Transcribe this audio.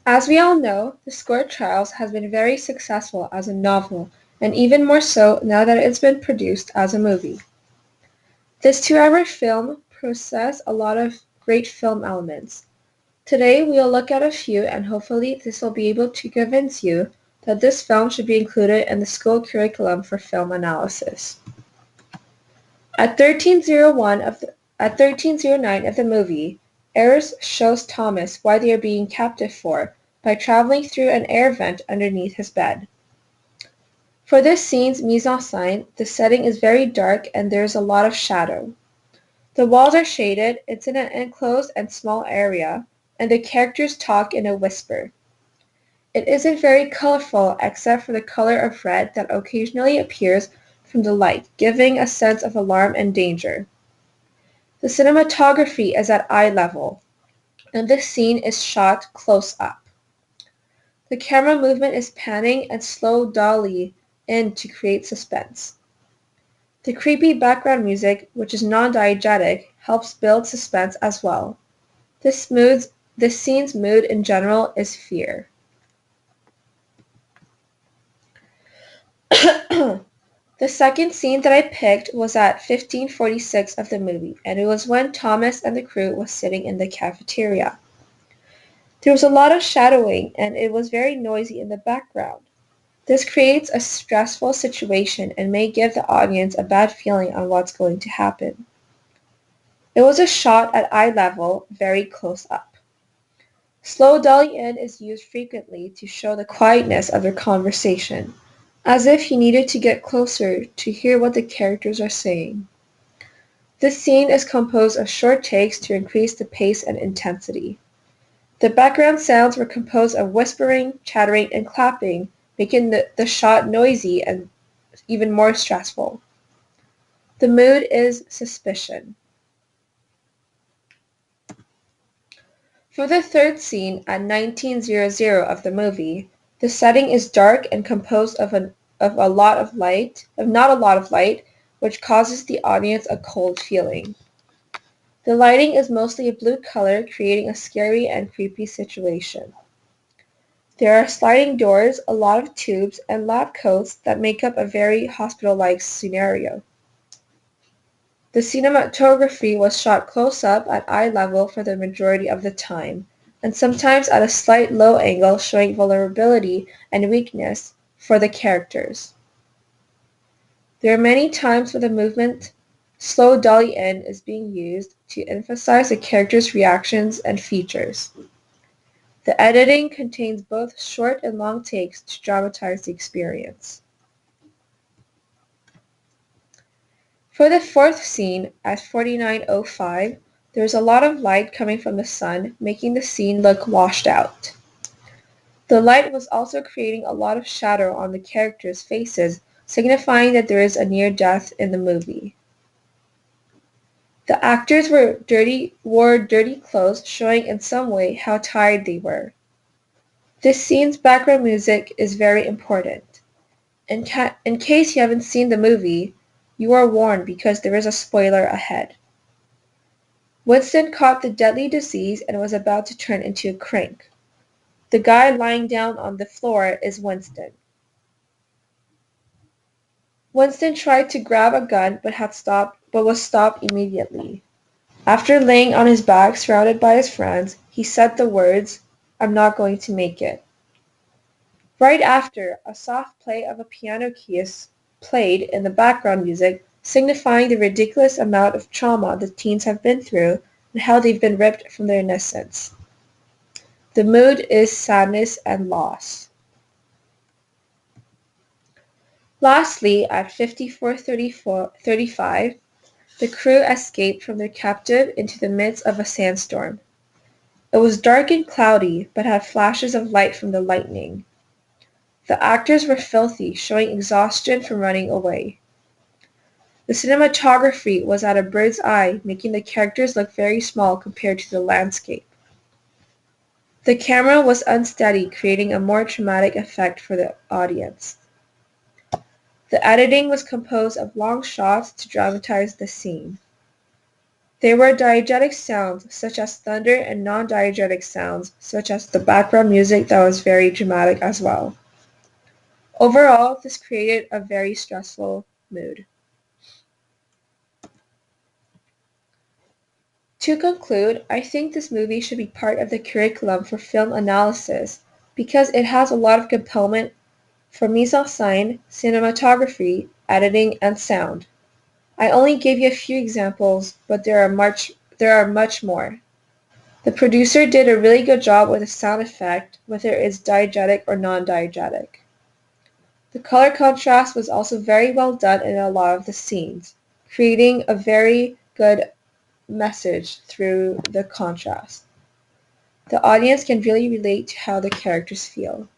As we all know, The Scorch Trials has been very successful as a novel, and even more so now that it's been produced as a movie. This 2-hour film possesses a lot of great film elements. Today we will look at a few and hopefully this will be able to convince you that this film should be included in the school curriculum for film analysis. At 1309 of the movie, Eris shows Thomas why they are being captive for by traveling through an air vent underneath his bed. For this scene's mise-en-scène, the setting is very dark and there is a lot of shadow. The walls are shaded, it's in an enclosed and small area, and the characters talk in a whisper. It isn't very colorful except for the color of red that occasionally appears from the light, giving a sense of alarm and danger. The cinematography is at eye level, and this scene is shot close up. The camera movement is panning and slow dolly in to create suspense. The creepy background music, which is non-diegetic, helps build suspense as well. This scene's mood in general is fear. The second scene that I picked was at 1546 of the movie, and it was when Thomas and the crew was sitting in the cafeteria. There was a lot of shadowing, and it was very noisy in the background. This creates a stressful situation and may give the audience a bad feeling on what's going to happen. It was a shot at eye level, very close up. Slow dolly in is used frequently to show the quietness of their conversation, as if you needed to get closer to hear what the characters are saying. This scene is composed of short takes to increase the pace and intensity. The background sounds were composed of whispering, chattering, and clapping, making the shot noisy and even more stressful. The mood is suspicion. For the third scene at 1900 of the movie, the setting is dark and composed of not a lot of light, which causes the audience a cold feeling. The lighting is mostly a blue color, creating a scary and creepy situation. There are sliding doors, a lot of tubes, and lab coats that make up a very hospital-like scenario. The cinematography was shot close up at eye level for the majority of the time, and sometimes at a slight low angle showing vulnerability and weakness for the characters. There are many times where the movement slow dolly in is being used to emphasize the characters' reactions and features. The editing contains both short and long takes to dramatize the experience. For the fourth scene, at 49:05, there is a lot of light coming from the sun, making the scene look washed out. The light was also creating a lot of shadow on the characters' faces, signifying that there is a near death in the movie. The actors wore dirty clothes, showing in some way how tired they were. This scene's background music is very important. In case you haven't seen the movie, you are warned because there is a spoiler ahead. Winston caught the deadly disease and was about to turn into a crank. The guy lying down on the floor is Winston. Winston tried to grab a gun but was stopped immediately. After laying on his back surrounded by his friends, he said the words, "I'm not going to make it." Right after, a soft play of a piano key is played in the background music, signifying the ridiculous amount of trauma the teens have been through and how they've been ripped from their innocence. The mood is sadness and loss. Lastly, at 54:35, the crew escaped from their captive into the midst of a sandstorm. It was dark and cloudy, but had flashes of light from the lightning. The actors were filthy, showing exhaustion from running away. The cinematography was at a bird's eye, making the characters look very small compared to the landscape. The camera was unsteady, creating a more traumatic effect for the audience. The editing was composed of long shots to dramatize the scene. There were diegetic sounds, such as thunder, and non-diegetic sounds, such as the background music that was very dramatic as well. Overall, this created a very stressful mood. To conclude, I think this movie should be part of the curriculum for film analysis because it has a lot of component for mise-en-scène, cinematography, editing, and sound. I only gave you a few examples, but there are much more. The producer did a really good job with the sound effect, whether it's diegetic or non-diegetic. The color contrast was also very well done in a lot of the scenes, creating a very good message through the contrast. The audience can really relate to how the characters feel.